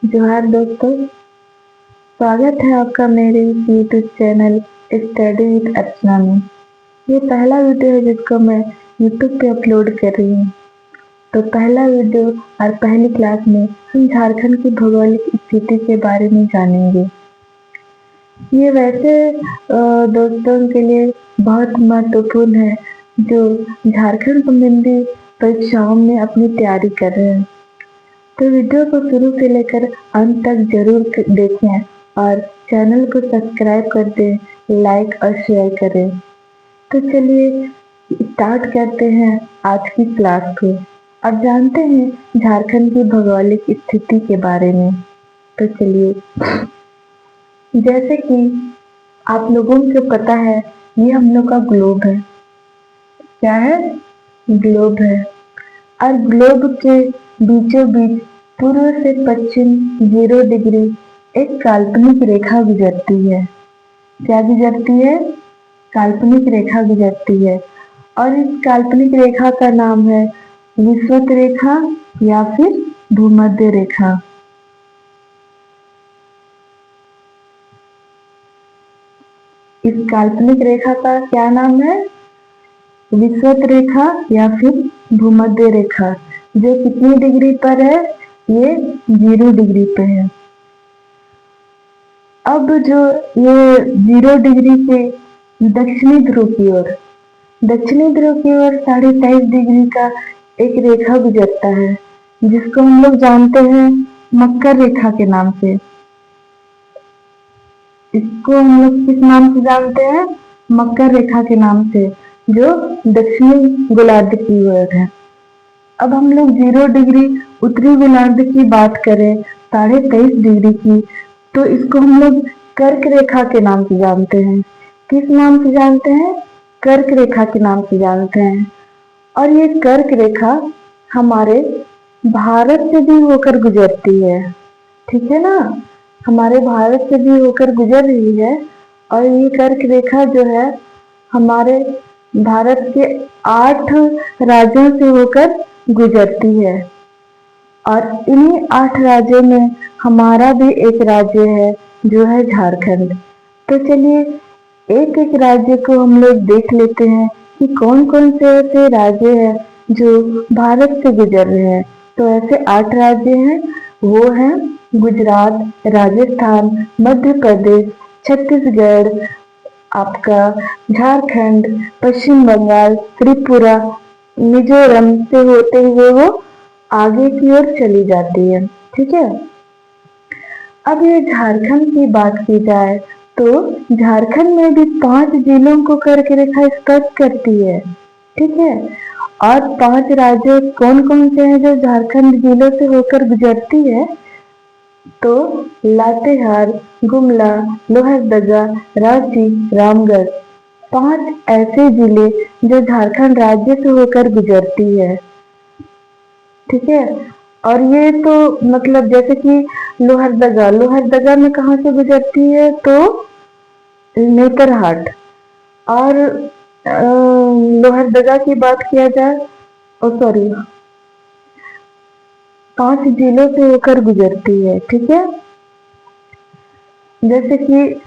जोहार दोस्तों, स्वागत है आपका मेरे यूट्यूब चैनल स्टडी विद अर्चना में। ये पहला वीडियो है जिसको मैं यूट्यूब पे अपलोड कर रही हूँ। तो पहला वीडियो और पहली क्लास में हम झारखंड की भौगोलिक स्थिति के बारे में जानेंगे। ये वैसे दोस्तों के लिए बहुत महत्वपूर्ण है जो झारखंड संबंधी परीक्षाओं में अपनी तैयारी कर रहे हैं। तो वीडियो को शुरू से लेकर अंत तक जरूर देखें और चैनल को सब्सक्राइब कर दें, लाइक और शेयर करें। तो चलिए स्टार्ट करते हैं आज की क्लास को और जानते हैं झारखंड की भौगोलिक स्थिति के बारे में। तो चलिए, जैसे कि आप लोगों को पता है ये हम लोग का ग्लोब है। क्या है? ग्लोब है। और ग्लोब के बीचों बीच पूर्व से पश्चिम 0 डिग्री एक काल्पनिक रेखा गुजरती है। क्या गुजरती है? काल्पनिक रेखा गुजरती है। और इस काल्पनिक रेखा का नाम है विषुवत रेखा या फिर भूमध्य रेखा। इस काल्पनिक रेखा का क्या नाम है? विषुवत रेखा या फिर भूमध्य रेखा, जो कितनी डिग्री पर है? ये 0 डिग्री पे है। अब जो ये 0 डिग्री से दक्षिणी ध्रुव की ओर 23.5 डिग्री का एक रेखा गुजरता है, जिसको हम लोग जानते हैं मकर रेखा के नाम से। इसको हम लोग किस नाम से जानते हैं? मकर रेखा के नाम से, जो दक्षिणी गोलार्ध की ओर है। अब हम लोग 0 डिग्री उत्तरी गोलार्ध की बात करें 23.5 डिग्री की, तो इसको हम लोग कर्क रेखा के नाम से जानते हैं। किस नाम से जानते हैं? कर्क रेखा के नाम से जानते हैं। और ये कर्क रेखा हमारे भारत से भी होकर गुजरती है। ठीक है ना? हमारे भारत से भी होकर गुजर रही है। और ये कर्क रेखा जो है हमारे भारत के 8 राज्यों से होकर गुजरती है। और इन्हीं 8 राज्यों में हमारा भी एक राज्य है जो है झारखंड। तो चलिए एक एक राज्य को हम लोग देख लेते हैं कि कौन कौन से ऐसे राज्य हैं जो भारत से गुजर रहे हैं। तो ऐसे 8 राज्य हैं, वो हैं गुजरात, राजस्थान, मध्य प्रदेश, छत्तीसगढ़, आपका झारखंड, पश्चिम बंगाल, त्रिपुरा, मिजोरम से होते हुए वो आगे की ओर चली जाती है। ठीक है। अब ये झारखंड की बात की जाए तो झारखंड में भी 5 जिलों को कर्क रेखा स्पर्श करती है। ठीक है। और 5 राज्य कौन कौन से हैं जो झारखंड जिलों से होकर गुजरती है? तो लातेहार, गुमला, लोहरदगा, रांची, रामगढ़, 5 ऐसे जिले जो झारखंड राज्य से होकर गुजरती है। ठीक है। और ये तो मतलब जैसे कि लोहरदगा में कहाँ से गुजरती है? तो नेतरहाट। और लोहरदगा की बात किया जाए, सॉरी, 5 जिलों से होकर गुजरती है। ठीक है। जैसे कि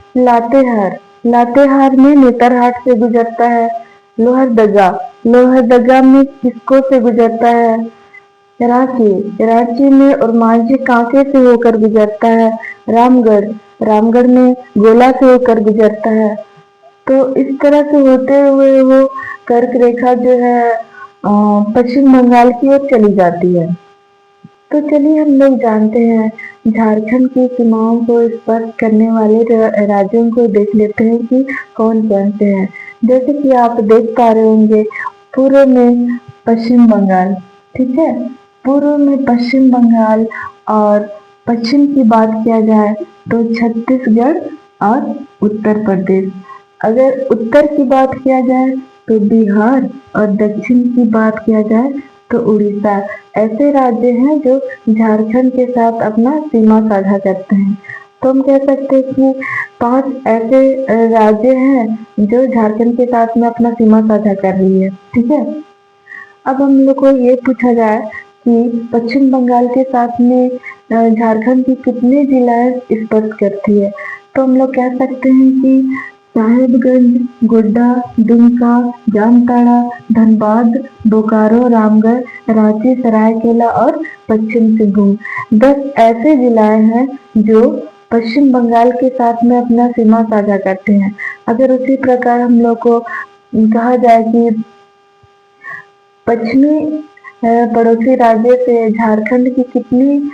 लातेहार में नेतरहाट से गुजरता है। लोहरदगा में किसको से गुजरता है? रांची में और मांझी कांके से होकर गुजरता है। रामगढ़ में गोला से होकर गुजरता है। तो इस तरह से होते हुए वो कर्क रेखा जो है पश्चिम बंगाल की ओर चली जाती है। तो चलिए हम लोग जानते हैं झारखंड की सीमाओं को स्पर्श करने वाले राज्यों को देख लेते हैं कि कौन कौन से हैं। जैसे कि आप देख पा रहे होंगे पूर्व में पश्चिम बंगाल। ठीक है। पूर्व में पश्चिम बंगाल और पश्चिम की बात किया जाए तो छत्तीसगढ़ और उत्तर प्रदेश। अगर उत्तर की बात किया जाए तो बिहार और दक्षिण की बात किया जाए तो उड़ीसा। ऐसे राज्य हैं जो झारखंड के साथ अपना सीमा साझा करते हैं। तो हम कह सकते हैं कि 5 ऐसे राज्य हैं जो झारखंड के साथ में अपना सीमा साझा कर रही है। ठीक है। अब हम लोग को ये पूछा जाए कि पश्चिम बंगाल के साथ में झारखंड की कितने जिलाएं स्पर्श करती है, तो हम लोग कह सकते हैं कि साहेबगंज, गोड्डा, दुमका, जामताड़ा, धनबाद, बोकारो, रामगढ़, रांची, सरायकेला और पश्चिम सिंहभूम 10 ऐसे जिलाएं हैं जो पश्चिम बंगाल के साथ में अपना सीमा साझा करते हैं। अगर उसी प्रकार हम लोग को कहा जाए कि पश्चिमी पड़ोसी राज्य से झारखंड की कितनी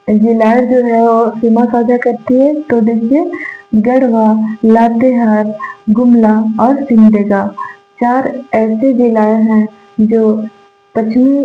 जिलाएं जो है वो सीमा साझा करती है, तो देखिए गढ़वा, लातेहार, गुमला और सिमडेगा 4 ऐसे जिलाएं हैं जो पश्चिमी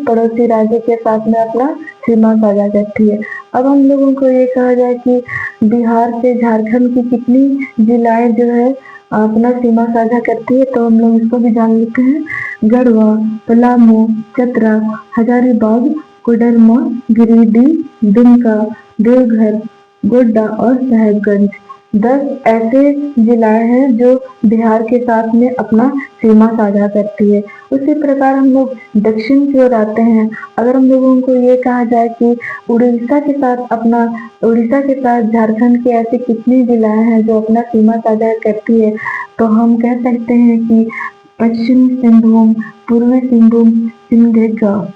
पड़ोसी राज्य के साथ में अपना सीमा साझा करती है। अब हम लोगों को ये कहा जाए कि बिहार से झारखंड की कितनी जिलाएं जो है अपना सीमा साझा करती है, तो हम लोग इसको भी जान लेते हैं। गढ़वा, पलामू, चतरा, हजारीबाग, कोडरमा, गिरिडीह, दुमका, देवघर, गोड्डा और साहेबगंज 10 ऐसे जिलाएं हैं जो बिहार के साथ में अपना सीमा साझा करती है। उसी प्रकार हम लोग दक्षिण की ओर आते हैं। अगर हम लोगों को ये कहा जाए कि उड़ीसा के साथ झारखंड के ऐसे कितनी जिलाएं हैं जो अपना सीमा साझा करती है, तो हम कह सकते हैं कि पश्चिम सिंहभूम, पूर्वी सिंहभूम, सिमडेगा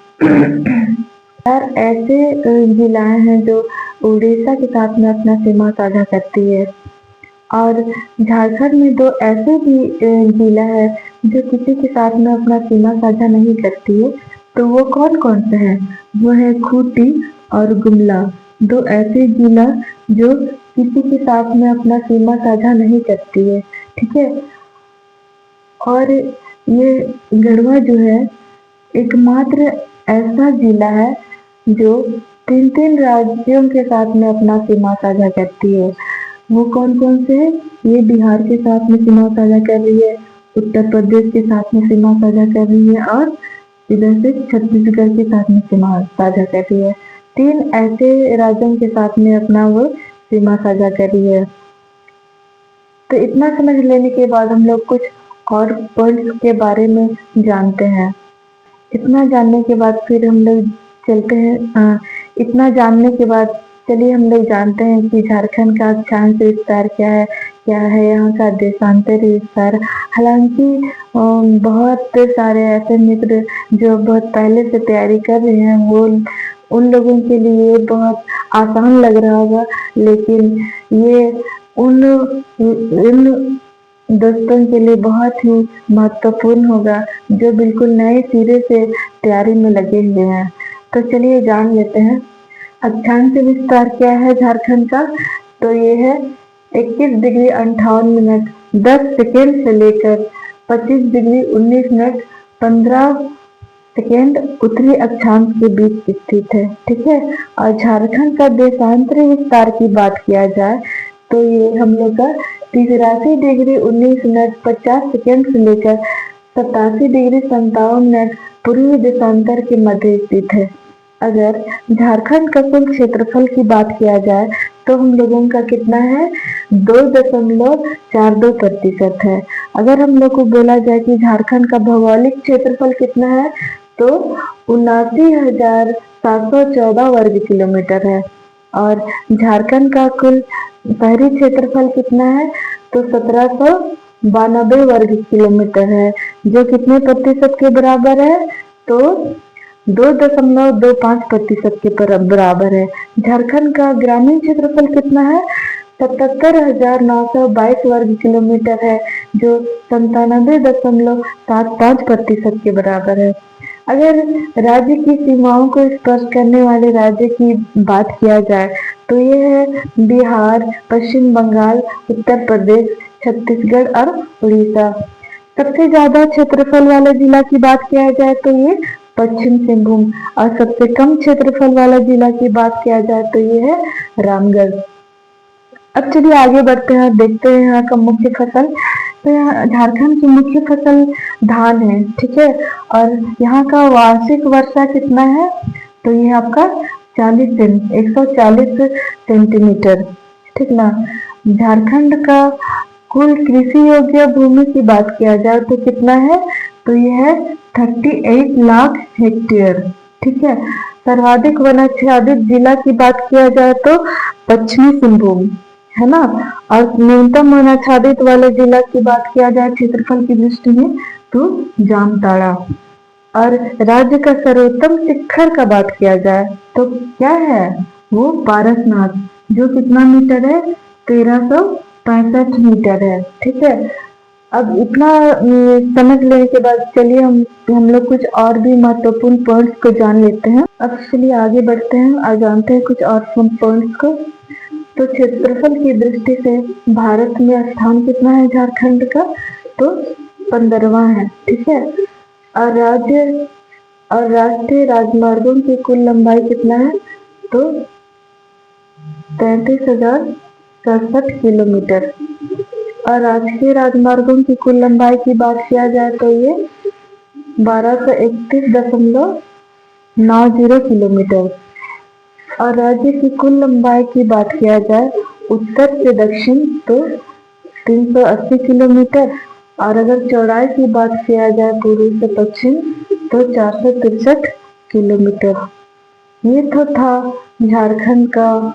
4 ऐसे जिलाएं हैं जो उड़ीसा के साथ में अपना सीमा साझा करती है। और झारखंड में 2 ऐसे भी जिला है जो किसी के साथ में अपना सीमा साझा नहीं करती है, तो वो कौन कौन से हैं? वो है खूंटी और गुमला, 2 ऐसे जिला जो किसी के साथ में अपना सीमा साझा नहीं करती है, ठीक है। और ये गढ़वा जो है एकमात्र ऐसा जिला है जो 3 राज्यों के साथ में अपना सीमा साझा करती है। वो कौन कौन से है? ये बिहार के साथ में सीमा साझा कर रही है, उत्तर प्रदेश के साथ में सीमा साझा कर रही है और इधर से छत्तीसगढ़ के साथ में सीमा साझा कर रही है। 3 ऐसे राज्यों के साथ में अपना वो सीमा साझा कर रही है। तो इतना समझ लेने के बाद हम लोग कुछ और पॉइंट्स के बारे में जानते हैं। इतना जानने के बाद फिर हम लोग चलते हैं। इतना जानने के बाद चलिए हम लोग जानते हैं कि झारखंड का अक्षांश विस्तार क्या है यहाँ का देशांतरी विस्तार। हालांकि बहुत सारे ऐसे मित्र जो बहुत पहले से तैयारी कर रहे हैं वो उन लोगों के लिए बहुत आसान लग रहा होगा, लेकिन ये उन दोस्तों के लिए बहुत ही महत्वपूर्ण होगा जो बिल्कुल नए सिरे से तैयारी में लगे हुए हैं। तो चलिए जान लेते हैं अक्षांश विस्तार क्या है झारखंड का। तो ये है 21 डिग्री 58 मिनट 10 सेकेंड से लेकर 25 डिग्री 19 मिनट 15 सेकेंड उत्तरी अक्षांश के बीच स्थित है, ठीक है। और झारखंड का देशांतरी विस्तार की बात किया जाए तो ये हम लोग का 83 डिग्री 19 मिनट 50 सेकेंड से लेकर 87 डिग्री 57 मिनट पूर्वी देशांतर के मध्य स्थित है। अगर झारखंड का कुल क्षेत्रफल की बात किया जाए तो हम लोगों का कितना है 2.42% है। अगर हम लोग को बोला जाए कि झारखंड का भौगोलिक क्षेत्रफल कितना है तो 79,714 वर्ग किलोमीटर है। और झारखंड का कुल शहरी क्षेत्रफल कितना है तो 1792 वर्ग किलोमीटर है, जो कितने प्रतिशत के बराबर है तो 2.25% के बराबर है। झारखंड का ग्रामीण क्षेत्रफल कितना है 77,922 वर्ग किलोमीटर है, जो 97.75% के बराबर है। अगर राज्य की सीमाओं को स्पर्श करने वाले राज्य की बात किया जाए तो ये है बिहार, पश्चिम बंगाल, उत्तर प्रदेश, छत्तीसगढ़ और उड़ीसा। सबसे ज्यादा क्षेत्रफल वाले जिला की बात किया जाए तो ये पश्चिम सिंहभूम, और सबसे कम क्षेत्रफल वाला जिला की बात किया जाए तो ये है रामगढ़। अब चलिए आगे बढ़ते हैं, देखते हैं यहाँ का मुख्य फसल। तो यहाँ झारखंड की मुख्य फसल धान है, ठीक है। और यहाँ का वार्षिक वर्षा कितना है तो ये आपका 140 सेंटीमीटर, ठीक ना। झारखंड का कुल कृषि योग्य भूमि की बात किया जाए तो कितना है तो ये है 38 लाख हेक्टेयर। ठीक है। सर्वाधिक वनाच्छादित जिला की बात किया जाए तो पश्चिमी सिंहभूम, है ना। और न्यूनतम वनाच्छादित वाले जिला की बात किया जाए क्षेत्रफल की दृष्टि में तो जामताड़ा। और राज्य का सर्वोत्तम शिखर का बात किया जाए तो क्या है वो पारसनाथ, जो कितना मीटर है 1365 मीटर है। ठीक है। अब इतना समझ लेने के बाद चलिए हम लोग कुछ और भी महत्वपूर्ण पॉइंट्स को जान लेते हैं। अब चलिए आगे बढ़ते हैं और जानते हैं कुछ और पॉइंट्स को। तो क्षेत्रफल की दृष्टि से भारत में स्थान कितना है झारखंड का, तो 15वां है। ठीक है। और राष्ट्रीय राजमार्गों की कुल लंबाई कितना है, तो 33,067 किलोमीटर। और राष्ट्रीय राजमार्गों की कुल लंबाई की बात किया जाए तो ये 1231.90 किलोमीटर। और राज्य की कुल लंबाई की बात किया जाए उत्तर से दक्षिण तो 380 किलोमीटर। और अगर चौड़ाई की बात किया जाए पूर्व से पश्चिम तो 463 किलोमीटर। ये तो था झारखंड का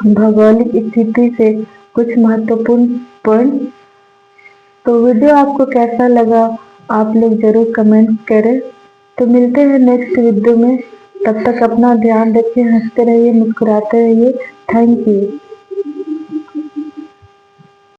भौगोलिक स्थिति से कुछ महत्वपूर्ण पॉइंट। तो वीडियो आपको कैसा लगा आप लोग जरूर कमेंट करें। तो मिलते हैं नेक्स्ट वीडियो में, तब तक अपना ध्यान रखिए, हंसते रहिए, मुस्कुराते रहिए। Thank you.